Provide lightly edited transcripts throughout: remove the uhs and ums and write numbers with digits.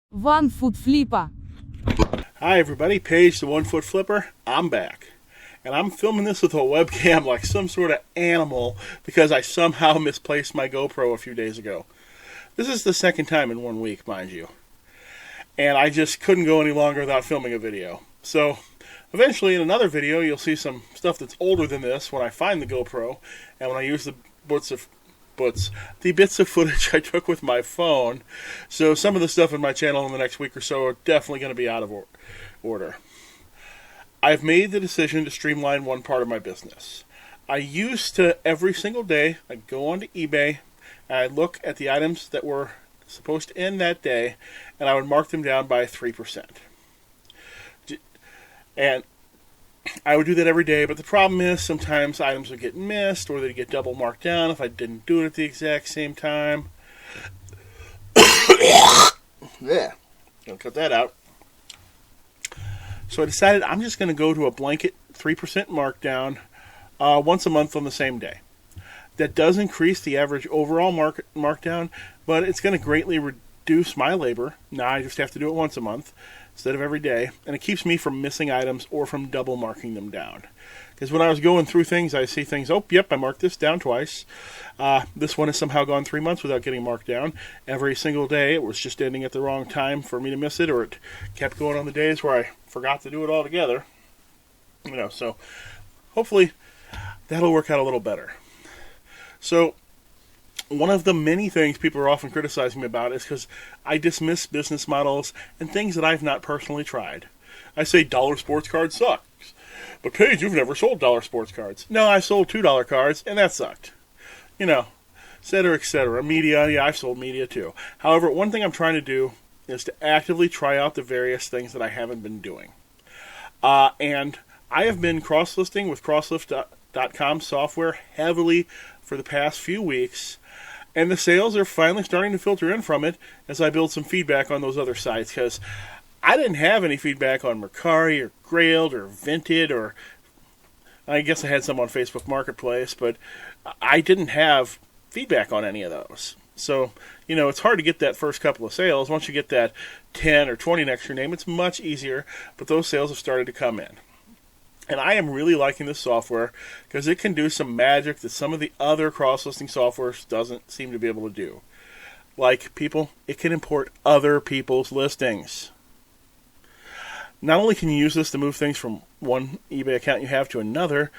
One-foot-flipper. Hi everybody, Paige the 1 Foot Flipper. I'm back. And I'm filming this with a webcam like some sort of animal because I somehow misplaced my GoPro a few days ago. This is the second time in 1 week, mind you. And I just couldn't go any longer without filming a video. So eventually in another video you'll see some stuff that's older than this when I find the GoPro and when I use the bits of footage I took with my phone. So some of the stuff in my channel in the next week or so are definitely going to be out of order. I've made the decision to streamline one part of my business. I used to, every single day, I'd go onto eBay and I'd look at the items that were supposed to end that day and I would mark them down by 3%. And I would do that every day, but the problem is sometimes items would get missed or they'd get double marked down if I didn't do it at the exact same time. Yeah, I'll cut that out. So I decided I'm just going to go to a blanket 3% markdown once a month on the same day. That does increase the average overall markdown, but it's going to greatly reduce my labor. Now I just have to do it once a month instead of every day, and it keeps me from missing items or from double marking them down. Because when I was going through things, I see things, oh, yep, I marked this down twice. This one has somehow gone 3 months without getting marked down. Every single day, it was just ending at the wrong time for me to miss it, or it kept going on the days where I forgot to do it altogether. So hopefully that'll work out a little better. So one of the many things people are often criticizing me about is because I dismiss business models and things that I've not personally tried. I say dollar sports cards sucks. But Paige, you've never sold dollar sports cards. No, I sold $2 cards, and that sucked. Et cetera, et cetera. Media, yeah, I've sold media too. However, one thing I'm trying to do is to actively try out the various things that I haven't been doing. And I have been cross-listing with Crosslist.com software heavily for the past few weeks, and the sales are finally starting to filter in from it as I build some feedback on those other sites, because I didn't have any feedback on Mercari or Grailed or Vinted, or I guess I had some on Facebook Marketplace, but I didn't have feedback on any of those. So, it's hard to get that first couple of sales. Once you get that 10 or 20 next to your name, it's much easier, but those sales have started to come in. And I am really liking this software because it can do some magic that some of the other cross-listing softwares doesn't seem to be able to do. Like, it can import other people's listings. Not only can you use this to move things from one eBay account you have to another,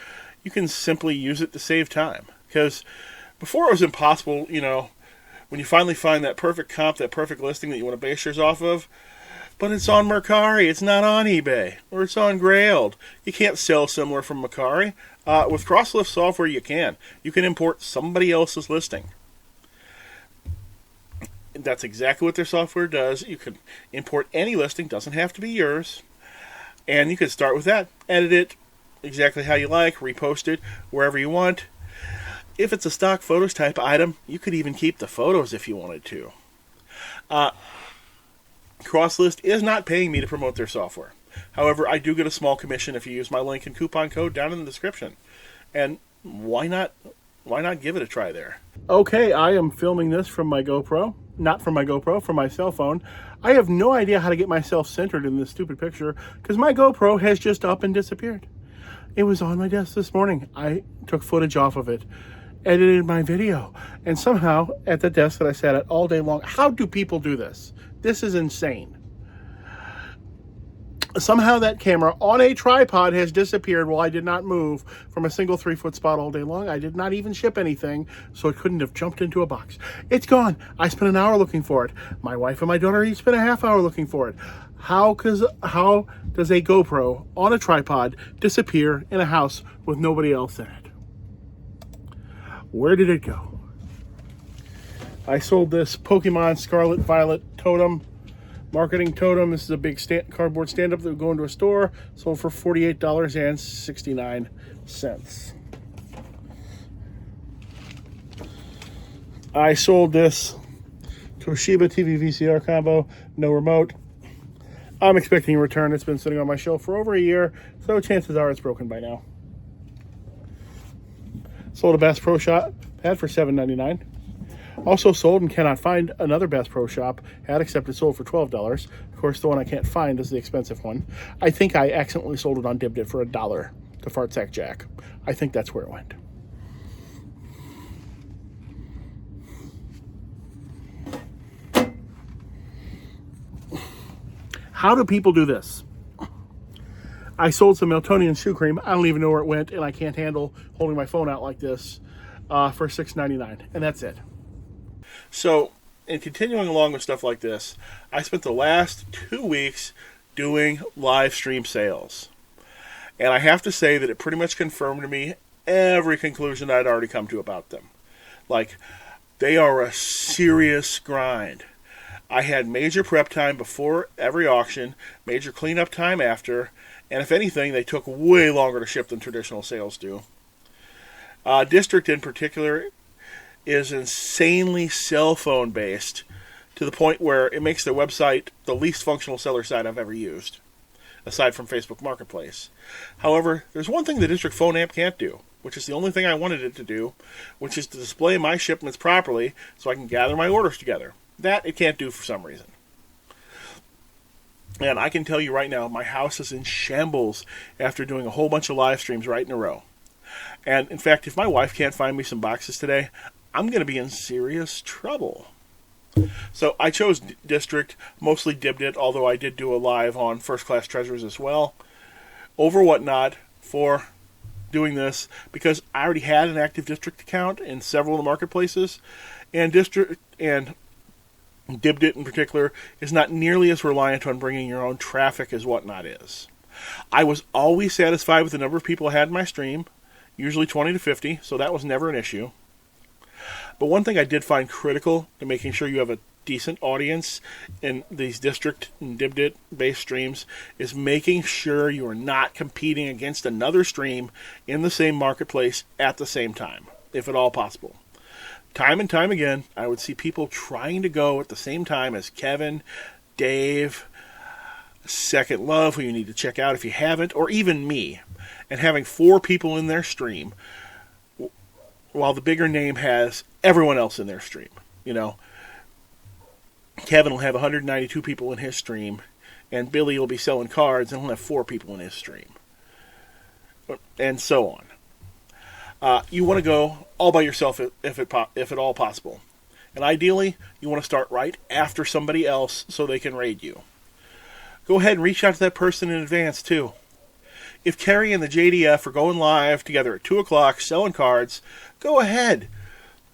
you can simply use it to save time. Because before it was impossible, when you finally find that perfect comp, that perfect listing that you want to base yours off of, but it's on Mercari, it's not on eBay, or it's on Grailed. You can't sell similar from Mercari. With Crosslist software, you can. You can import somebody else's listing. That's exactly what their software does. You can import any listing, doesn't have to be yours. And you can start with that, edit it exactly how you like, repost it wherever you want. If it's a stock photos type item, you could even keep the photos if you wanted to. Crosslist is not paying me to promote their software. However, I do get a small commission if you use my link and coupon code down in the description. And why not give it a try there? Okay, I am filming this from my GoPro. Not from my GoPro, from my cell phone. I have no idea how to get myself centered in this stupid picture because my GoPro has just up and disappeared. It was on my desk this morning. I took footage off of it, edited my video, and somehow at the desk that I sat at all day long, how do people do this? This is insane. Somehow that camera on a tripod has disappeared while I did not move from a single 3-foot spot all day long. I did not even ship anything, so it couldn't have jumped into a box. It's gone. I spent an hour looking for it. My wife and my daughter each spent a half hour looking for it. How does a GoPro on a tripod disappear in a house with nobody else in it? Where did it go? I sold this Pokemon Scarlet Violet totem, marketing totem. This is a big cardboard stand-up that would go into a store. Sold for $48.69. I sold this Toshiba TV VCR combo, no remote. I'm expecting a return. It's been sitting on my shelf for over a year, so chances are it's broken by now. Sold a Bass Pro Shot pad for $7.99. Also sold and cannot find another Bass Pro Shop hat except it's sold for $12. Of course, the one I can't find is the expensive one. I think I accidentally sold it on Dibdit for $1 to Fartsack Jack. I think that's where it went. How do people do this? I sold some Meltonian shoe cream. I don't even know where it went, and I can't handle holding my phone out like this for $6.99, and that's it. So, in continuing along with stuff like this, I spent the last 2 weeks doing live stream sales. And I have to say that it pretty much confirmed to me every conclusion I'd already come to about them. Like, they are a serious grind. I had major prep time before every auction, major cleanup time after, and if anything, they took way longer to ship than traditional sales do. District in particular is insanely cell phone based to the point where it makes their website the least functional seller site I've ever used, aside from Facebook Marketplace. However, there's one thing the District phone app can't do, which is the only thing I wanted it to do, which is to display my shipments properly so I can gather my orders together. That it can't do for some reason. And I can tell you right now, my house is in shambles after doing a whole bunch of live streams right in a row. And in fact, if my wife can't find me some boxes today, I'm going to be in serious trouble. So I chose District, mostly Dibdit, although I did do a live on First Class Treasures as well, over Whatnot for doing this because I already had an active District account in several of the marketplaces, and District and Dibdit in particular is not nearly as reliant on bringing your own traffic as Whatnot is. I was always satisfied with the number of people I had in my stream, usually 20 to 50, so that was never an issue. But one thing I did find critical to making sure you have a decent audience in these District and Dibdit based streams is making sure you are not competing against another stream in the same marketplace at the same time, if at all possible. Time and time again, I would see people trying to go at the same time as Kevin, Dave, Second Love, who you need to check out if you haven't, or even me, and having 4 people in their stream, while the bigger name has everyone else in their stream. You know, Kevin will have 192 people in his stream, and Billy will be selling cards, and he'll have 4 people in his stream, and so on. You want to go all by yourself if at all possible. And ideally, you want to start right after somebody else so they can raid you. Go ahead and reach out to that person in advance, too. If Kerry and the JDF are going live together at 2 o'clock selling cards, go ahead.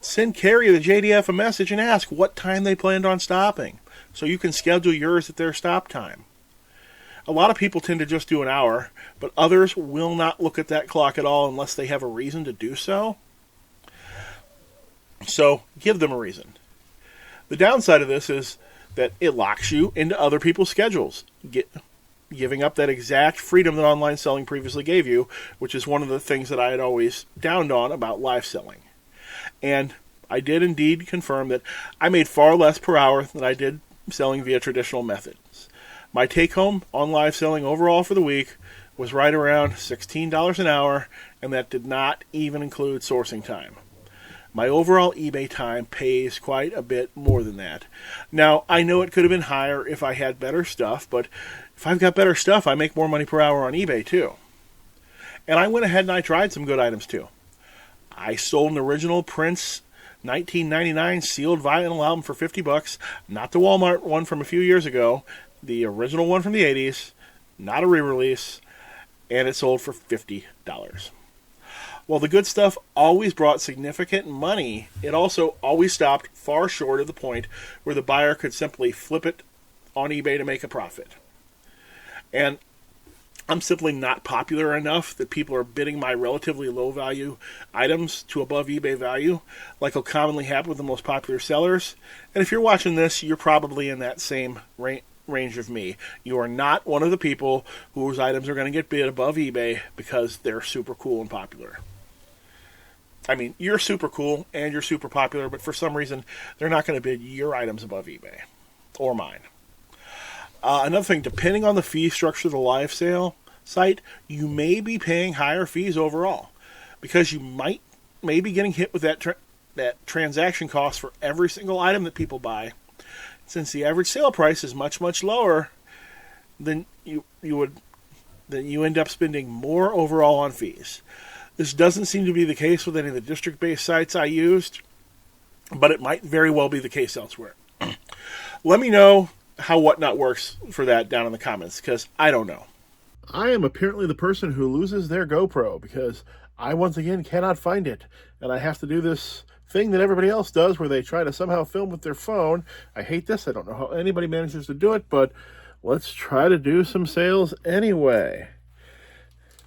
Send Kerry or the JDF a message and ask what time they planned on stopping, so you can schedule yours at their stop time. A lot of people tend to just do an hour, but others will not look at that clock at all unless they have a reason to do so. So, give them a reason. The downside of this is that it locks you into other people's schedules, giving up that exact freedom that online selling previously gave you, which is one of the things that I had always downed on about live selling. And I did indeed confirm that I made far less per hour than I did selling via traditional methods. My take-home on live selling overall for the week was right around $16 an hour, and that did not even include sourcing time. My overall eBay time pays quite a bit more than that. Now, I know it could have been higher if I had better stuff, but if I've got better stuff, I make more money per hour on eBay too. And I went ahead and I tried some good items too. I sold an original Prince 1999 sealed vinyl album for $50, not the Walmart one from a few years ago, the original one from the 80s, not a re-release, and it sold for $50. While the good stuff always brought significant money, it also always stopped far short of the point where the buyer could simply flip it on eBay to make a profit. And I'm simply not popular enough that people are bidding my relatively low-value items to above eBay value, like will commonly happen with the most popular sellers. And if you're watching this, you're probably in that same range of me. You are not one of the people whose items are going to get bid above eBay because they're super cool and popular. I mean, you're super cool and you're super popular, but for some reason, they're not going to bid your items above eBay. Or mine. Another thing, depending on the fee structure of the live sale site, you may be paying higher fees overall. Because you may be getting hit with that that transaction cost for every single item that people buy, since the average sale price is much, much lower, then you end up spending more overall on fees. This doesn't seem to be the case with any of the district-based sites I used, but it might very well be the case elsewhere. Let me know how Whatnot works for that down in the comments, because I don't know. I am apparently the person who loses their GoPro, because I once again cannot find it, and I have to do this thing that everybody else does where they try to somehow film with their phone. I hate this. I don't know how anybody manages to do it, but let's try to do some sales anyway.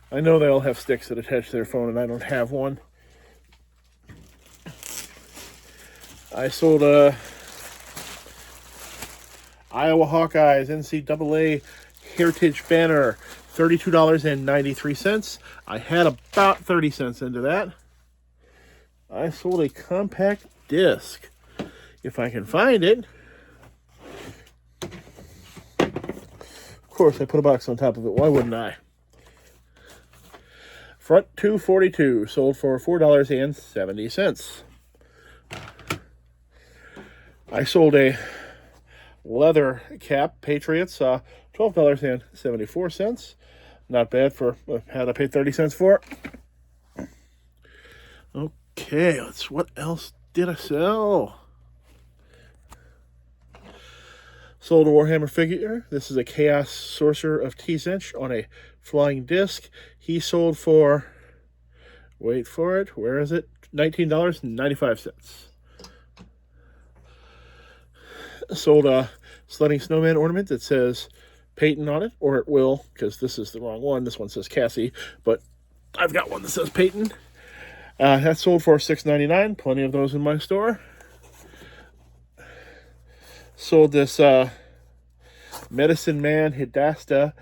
I know they all have sticks that attach to their phone, and I don't have one. I sold a Iowa Hawkeyes NCAA Heritage Banner, $32.93. I had about 30 cents into that. I sold a compact disc, if I can find it. Of course, I put a box on top of it. Why wouldn't I? Front 242, sold for $4.70. I sold a leather cap, Patriots, $12.74. Not bad for had I paid 30 cents for it. Okay, what else did I sell? Sold a Warhammer figure. This is a Chaos Sorcerer of T-Zench on a flying disc. He sold for, wait for it, where is it? $19.95. Sold a sledding snowman ornament that says Peyton on it, or it will, because this is the wrong one. This one says Cassie, but I've got one that says Peyton. That sold for $6.99. Plenty of those in my store. Sold this Medicine Man Hidasta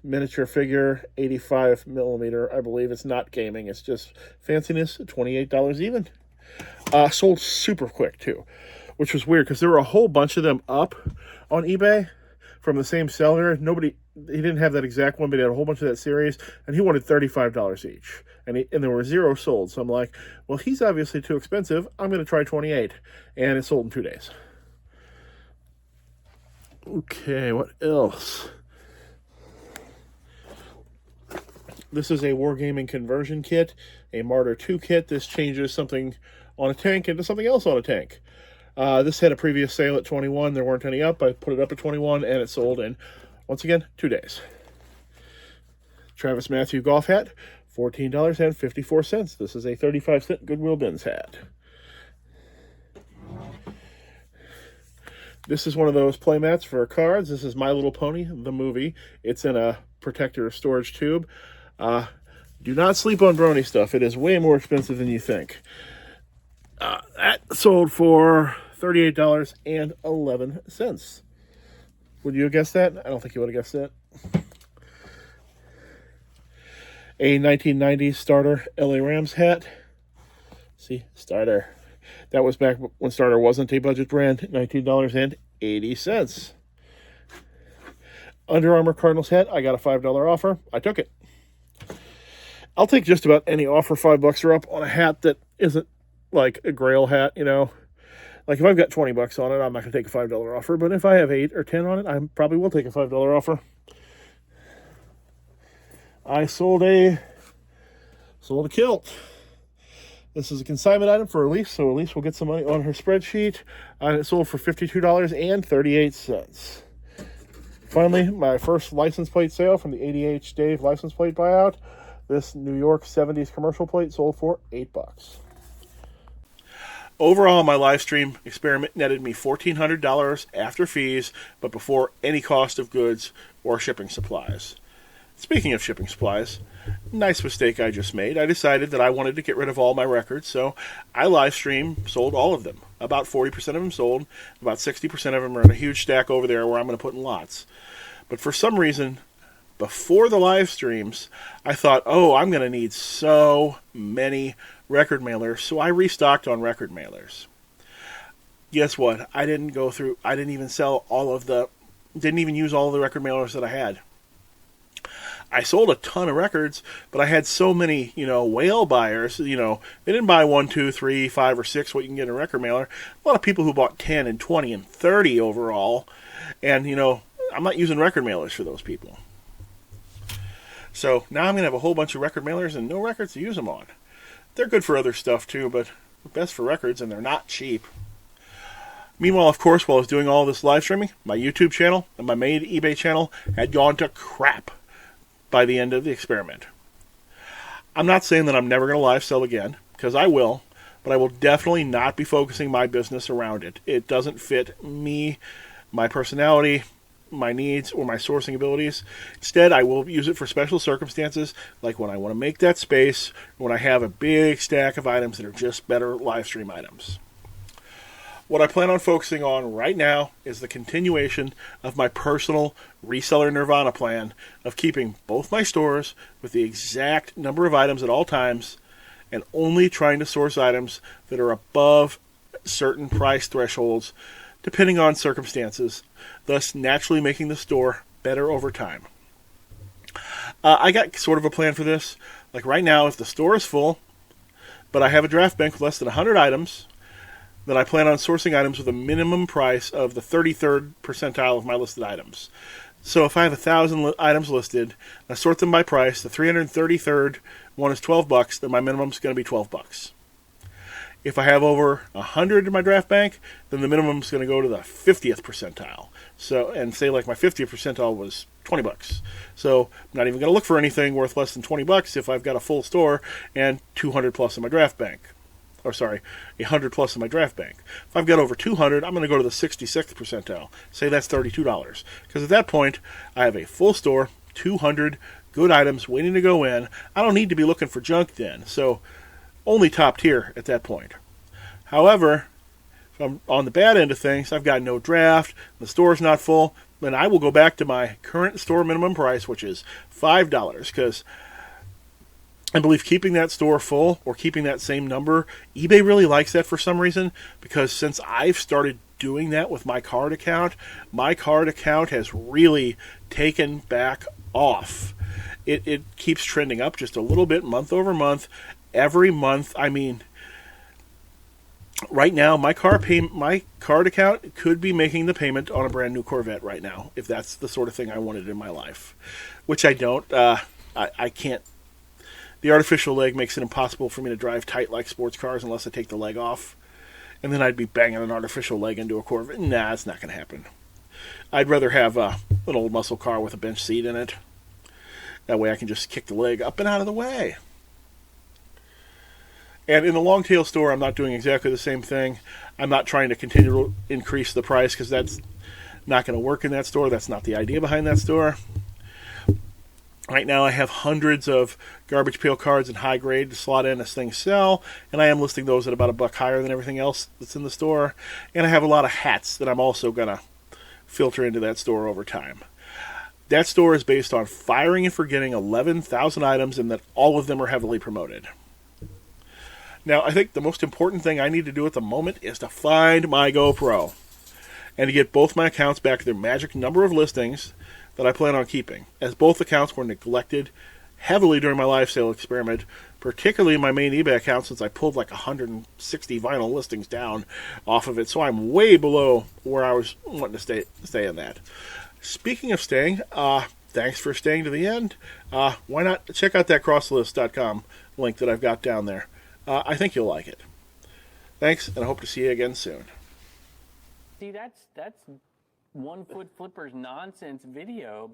miniature figure, 85 millimeter. I believe it's not gaming. It's just fanciness. $28 even. Sold super quick too, which was weird because there were a whole bunch of them up on eBay from the same seller. He didn't have that exact one, but he had a whole bunch of that series, and he wanted $35 each. And there were 0 sold. So I'm like, well, he's obviously too expensive. I'm going to try 28. And it sold in 2 days. Okay, what else? This is a Wargaming conversion kit, a Martyr 2 kit. This changes something on a tank into something else on a tank. This had a previous sale at 21. There weren't any up. I put it up at 21, and it sold in, once again, 2 days. Travis Matthew golf hat, $14.54. This is a 35-cent Goodwill Bins hat. This is one of those playmats for cards. This is My Little Pony, the movie. It's in a protector storage tube. Do not sleep on Brony stuff. It is way more expensive than you think. That sold for $38.11. Would you have guessed that? I don't think you would have guessed that. A 1990s starter LA Rams hat. See, starter. That was back when starter wasn't a budget brand. $19.80. Under Armour Cardinals hat. I got a $5 offer. I took it. I'll take just about any offer, $5 or up, on a hat that isn't like a Grail hat, you know. Like if I've got $20 on it, I'm not going to take a $5 offer. But if I have 8 or 10 on it, I probably will take a $5 offer. I sold a kilt. This is a consignment item for Elise, so Elise will get some money on her spreadsheet. It sold for $52.38. Finally, my first license plate sale from the ADH Dave license plate buyout. This New York 70s commercial plate sold for $8. Overall, my live stream experiment netted me $1,400 after fees, but before any cost of goods or shipping supplies. Speaking of shipping supplies, nice mistake I just made. I decided that I wanted to get rid of all my records, so I live stream sold all of them. About 40% of them sold. About 60% of them are in a huge stack over there where I'm going to put in lots. But for some reason, before the live streams, I thought, I'm going to need so many record mailers, so I restocked on record mailers. Guess what? I didn't even use all of the record mailers that I had. I sold a ton of records, but I had so many, whale buyers. They didn't buy 1, 2, 3, 5, or 6, what you can get in a record mailer. A lot of people who bought 10 and 20 and 30 overall. And, I'm not using record mailers for those people. So now I'm going to have a whole bunch of record mailers and no records to use them on. They're good for other stuff too, but best for records, and they're not cheap. Meanwhile, of course, while I was doing all this live streaming, my YouTube channel and my main eBay channel had gone to crap by the end of the experiment. I'm not saying that I'm never going to live sell again, because I will, but I will definitely not be focusing my business around it. It doesn't fit me, my personality, my needs, or my sourcing abilities. Instead, I will use it for special circumstances, like when I want to make that space, when I have a big stack of items that are just better live stream items. What I plan on focusing on right now is the continuation of my personal reseller Nirvana plan of keeping both my stores with the exact number of items at all times and only trying to source items that are above certain price thresholds depending on circumstances, thus naturally making the store better over time. I got sort of a plan for this. Like right now, if the store is full, but I have a draft bank with less than 100 items, then I plan on sourcing items with a minimum price of the 33rd percentile of my listed items. So if I have 1,000 items listed, I sort them by price, the 333rd one is $12, then my minimum is going to be $12. If I have over 100 in my draft bank, then the minimum is going to go to the 50th percentile. So, and say like my 50th percentile was $20. So I'm not even going to look for anything worth less than $20 if I've got a full store and 200 plus in my draft bank. Or sorry, 100 plus in my draft bank. If I've got over 200, I'm going to go to the 66th percentile. Say that's $32. Because at that point, I have a full store, 200 good items waiting to go in. I don't need to be looking for junk then. So only top tier at that point. However, if I'm on the bad end of things, I've got no draft, the store's not full, then I will go back to my current store minimum price, which is $5, because I believe keeping that store full or keeping that same number, eBay really likes that for some reason, because since I've started doing that with my card account has really taken back off. It keeps trending up just a little bit month over month. Every month, I mean, right now, my card account could be making the payment on a brand new Corvette right now, if that's the sort of thing I wanted in my life, which I don't. I can't. The artificial leg makes it impossible for me to drive tight like sports cars unless I take the leg off. And then I'd be banging an artificial leg into a Corvette. Nah, it's not going to happen. I'd rather have an old muscle car with a bench seat in it. That way I can just kick the leg up and out of the way. And in the long tail store, I'm not doing exactly the same thing. I'm not trying to continue to increase the price because that's not going to work in that store. That's not the idea behind that store. Right now I have hundreds of garbage pail cards in high grade to slot in as things sell, and I am listing those at about $1 higher than everything else that's in the store. And I have a lot of hats that I'm also going to filter into that store over time. That store is based on firing and forgetting 11,000 items, and that all of them are heavily promoted. Now, I think the most important thing I need to do at the moment is to find my GoPro and to get both my accounts back to their magic number of listings that I plan on keeping, as both accounts were neglected heavily during my live sale experiment, particularly my main eBay account, since I pulled like 160 vinyl listings down off of it, so I'm way below where I was wanting to stay in that. Speaking of staying, thanks for staying to the end. Why not check out that crosslist.com link that I've got down there. I think you'll like it. Thanks, and I hope to see you again soon. See, that's One Foot Flipper's nonsense video.